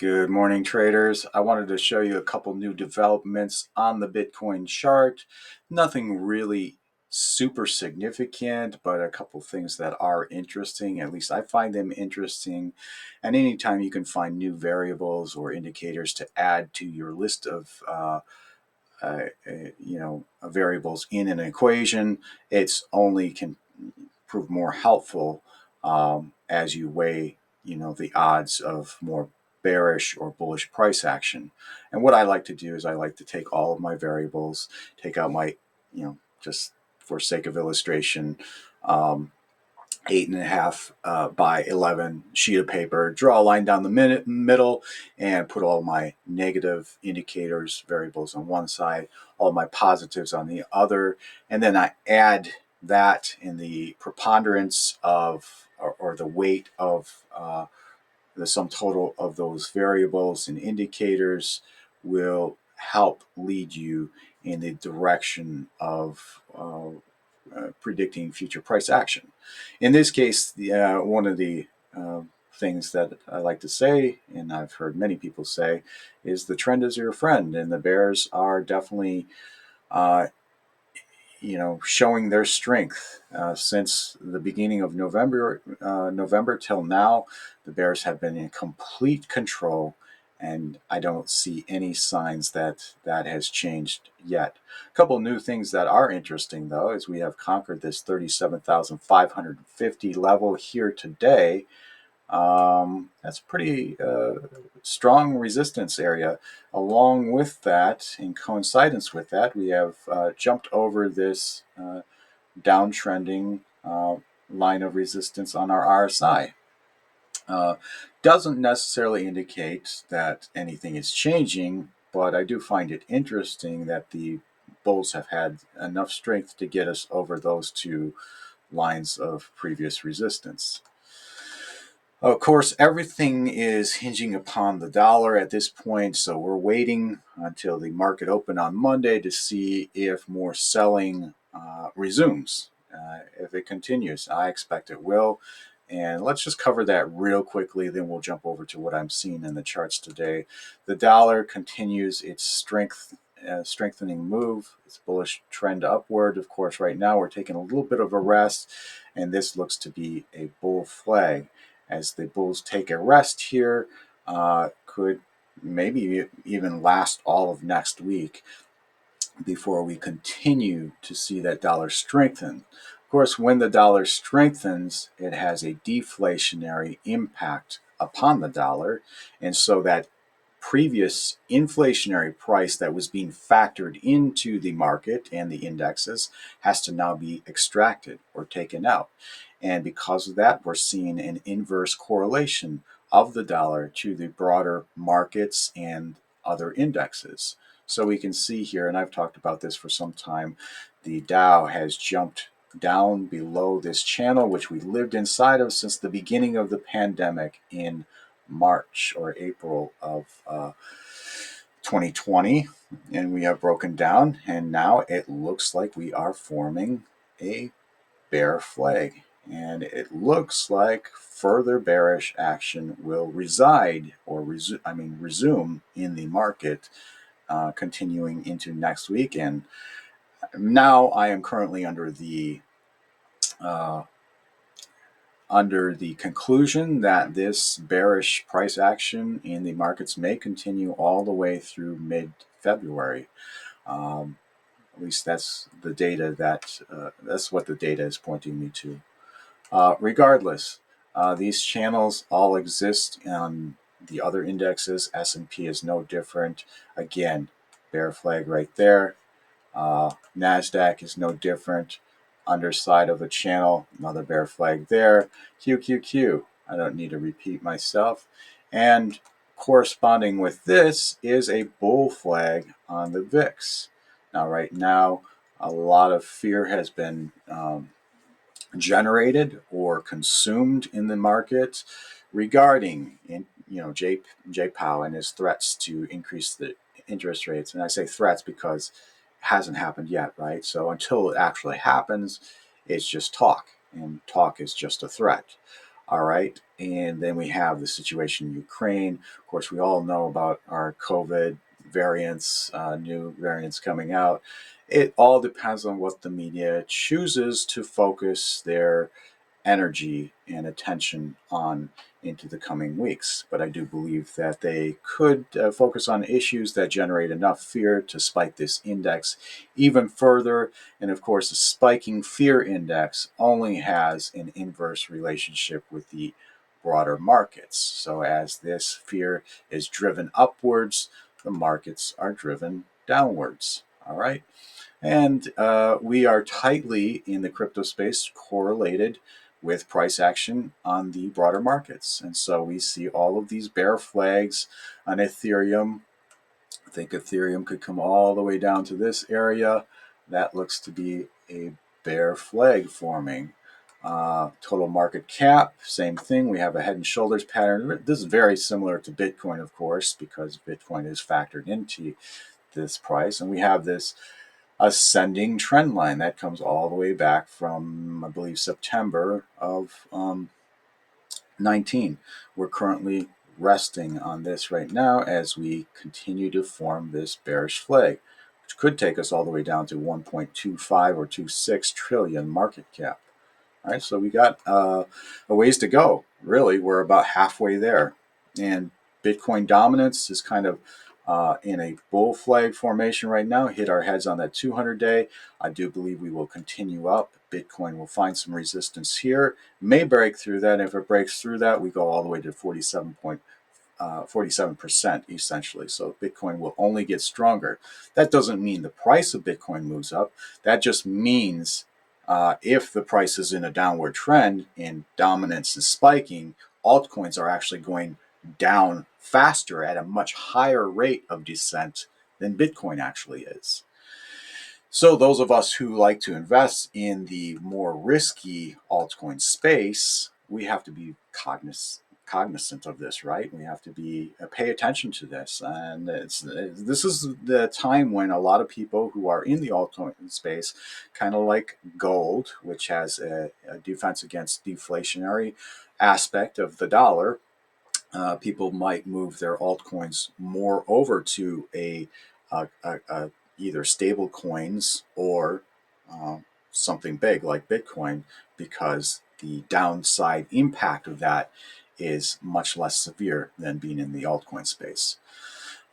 Good morning, traders. I wanted to show you a couple new developments on the Bitcoin chart. Nothing really super significant, but a couple things that are interesting. At least I find them interesting. And anytime you can find new variables or indicators to add to your list of variables in an equation, it's only can prove more helpful as you weigh, the odds of more bearish or bullish price action. And what I like to do is I like to take all of my variables, take out my, just for sake of illustration, 8.5 by 11 sheet of paper, draw a line down the middle, and put all my negative indicators, variables on one side, all my positives on the other, and then I add that in the preponderance of, or the weight of the sum total of those variables and indicators will help lead you in the direction of predicting future price action. In this case, one of the things that I like to say, and I've heard many people say, is the trend is your friend, and the bears are definitely uh, showing their strength since the beginning of November till now. The Bears have been in complete control, and I don't see any signs that that has changed yet. A couple new things that are interesting, though, is we have conquered this 37,550 level here today. That's pretty strong resistance area. Along with that, in coincidence with that, we have jumped over this downtrending line of resistance on our RSI. Uh, doesn't necessarily indicate that anything is changing, but I do find it interesting that the bulls have had enough strength to get us over those two lines of previous resistance. Of course, everything is hinging upon the dollar at this point, so we're waiting until the market open on Monday to see if more selling resumes. If it continues, I expect it will. And let's just cover that real quickly, then we'll jump over to what I'm seeing in the charts today. The dollar continues its strengthening move, its bullish trend upward. Of course, right now we're taking a little bit of a rest, and this looks to be a bull flag. As the bulls take a rest here, could maybe even last all of next week before we continue to see that dollar strengthen. Of course, when the dollar strengthens, it has a deflationary impact upon the dollar, and so that previous inflationary price that was being factored into the market and the indexes has to now be extracted or taken out. And because of that, we're seeing an inverse correlation of the dollar to the broader markets and other indexes. So we can see here, and I've talked about this for some time, the Dow has jumped down below this channel, which we lived inside of since the beginning of the pandemic in March or April of 2020, and we have broken down, and now it looks like we are forming a bear flag, and it looks like further bearish action will reside or resume in the market, continuing into next week. And now I am currently uh, under the conclusion that this bearish price action in the markets may continue all the way through mid-February. At least that's the data that's what the data is pointing me to. Regardless, these channels all exist on the other indexes. S&P is no different. Again, bear flag right there. NASDAQ is no different. Underside of a channel, another bear flag there. QQQ, I don't need to repeat myself. And corresponding with this is a bull flag on the VIX. Now, right now, a lot of fear has been generated or consumed in the market regarding, Jay Powell and his threats to increase the interest rates. And I say threats because it hasn't happened yet, right? So until it actually happens, it's just talk, and talk is just a threat. All right. And then we have the situation in Ukraine. Of course, we all know about our COVID variants, new variants coming out. It all depends on what the media chooses to focus their energy and attention on into the coming weeks. But I do believe that they could focus on issues that generate enough fear to spike this index even further. And of course, the spiking fear index only has an inverse relationship with the broader markets. So as this fear is driven upwards, the markets are driven downwards. All right. And we are tightly in the crypto space correlated with price action on the broader markets. And so we see all of these bear flags on Ethereum. I think Ethereum could come all the way down to this area. That looks to be a bear flag forming. Total market cap, same thing. We have a head and shoulders pattern. This is very similar to Bitcoin, of course, because Bitcoin is factored into this price. And we have this ascending trend line that comes all the way back from, I believe, September of 19. We're currently resting on this right now as we continue to form this bearish flag, which could take us all the way down to 1.25 or 26 trillion market cap. All right, so we got a ways to go. Really, we're about halfway there. And Bitcoin dominance is kind of in a bull flag formation right now. Hit our heads on that 200-day. I do believe we will continue up. Bitcoin will find some resistance here. May break through that. If it breaks through that, we go all the way to 47% essentially. So Bitcoin will only get stronger. That doesn't mean the price of Bitcoin moves up. That just means if the price is in a downward trend and dominance is spiking, altcoins are actually going down faster at a much higher rate of descent than Bitcoin actually is. So those of us who like to invest in the more risky altcoin space, we have to be cognizant of this, right? We have to be pay attention to this, and this is the time when a lot of people who are in the altcoin space, kind of like gold, which has a defense against deflationary aspect of the dollar. People might move their altcoins more over to a either stable coins or uh, something big like Bitcoin, because the downside impact of that is much less severe than being in the altcoin space.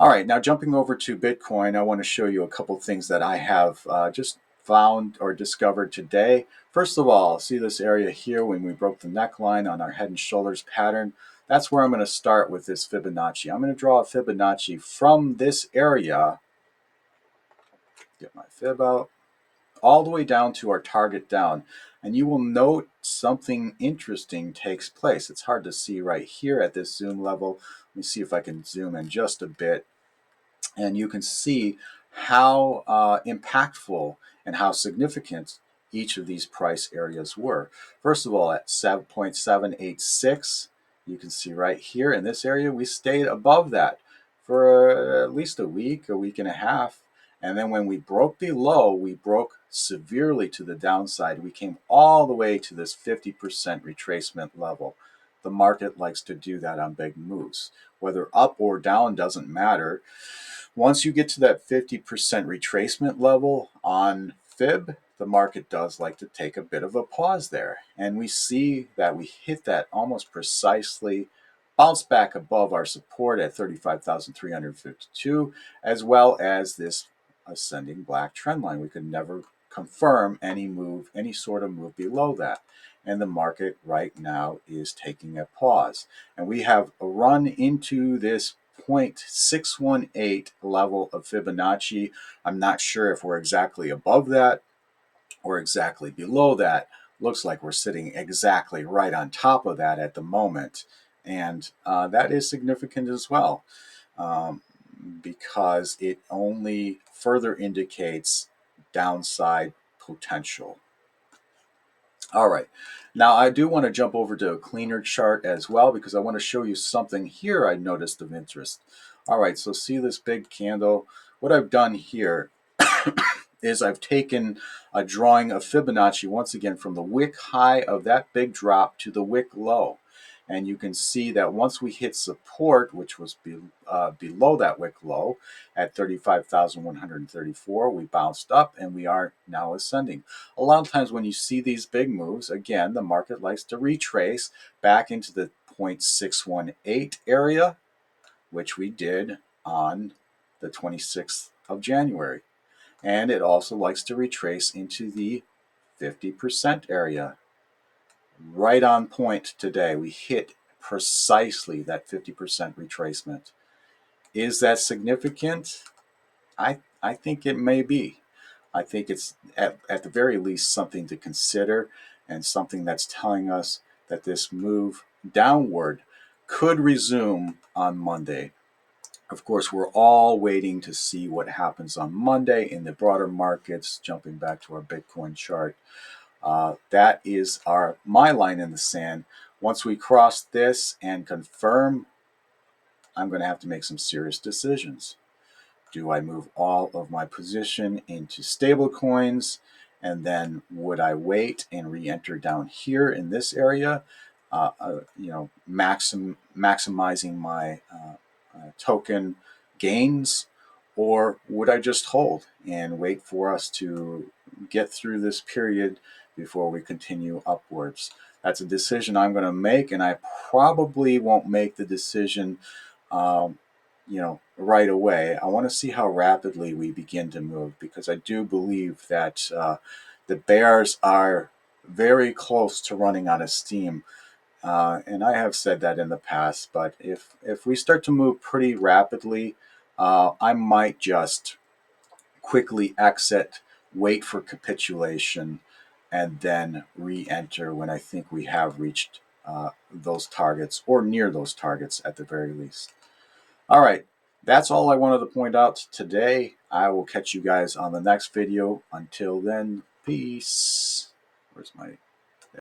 All right, now jumping over to Bitcoin, I want to show you a couple things that I have just found or discovered today. First of all, see this area here when we broke the neckline on our head and shoulders pattern? That's where I'm going to start with this Fibonacci. I'm going to draw a Fibonacci from this area, get my fib out, all the way down to our target down. And you will note something interesting takes place. It's hard to see right here at this zoom level. Let me see if I can zoom in just a bit. And you can see how impactful and how significant each of these price areas were. First of all, at 7.786, you can see right here in this area, we stayed above that for at least a week and a half. And then when we broke below, we broke severely to the downside. We came all the way to this 50% retracement level. The market likes to do that on big moves. Whether up or down doesn't matter. Once you get to that 50% retracement level on fib, the market does like to take a bit of a pause there. And we see that we hit that almost precisely, bounce back above our support at 35,352, as well as this ascending black trend line. We could never confirm any move, any sort of move below that. And the market right now is taking a pause. And we have a run into this 0.618 level of Fibonacci. I'm not sure if we're exactly above that or exactly below that. Looks like we're sitting exactly right on top of that at the moment. And that is significant as well, because it only further indicates downside potential. All right. Now I do want to jump over to a cleaner chart as well, because I want to show you something here I noticed of interest. All right, so see this big candle? What I've done here is I've taken a drawing of Fibonacci once again from the wick high of that big drop to the wick low. And you can see that once we hit support, which was below that wick low at 35,134, we bounced up and we are now ascending. A lot of times when you see these big moves, again, the market likes to retrace back into the 0.618 area, which we did on the 26th of January. And it also likes to retrace into the 50% area. Right on point today. We hit precisely that 50% retracement. Is that significant? I think it may be. I think it's at the very least something to consider, and something that's telling us that this move downward could resume on Monday. Of course, we're all waiting to see what happens on Monday in the broader markets. Jumping back to our Bitcoin chart, that is my line in the sand. Once we cross this and confirm, I'm going to have to make some serious decisions. Do I move all of my position into stable coins, and then would I wait and re-enter down here in this area, maximizing my token gains, or would I just hold and wait for us to get through this period before we continue upwards? That's a decision I'm going to make, and I probably won't make the decision right away. I want to see how rapidly we begin to move, because I do believe that the bears are very close to running out of steam. And I have said that in the past, but if we start to move pretty rapidly, I might just quickly exit, wait for capitulation, and then re-enter when I think we have reached those targets, or near those targets at the very least. All right, that's all I wanted to point out today. I will catch you guys on the next video. Until then, peace. Where's my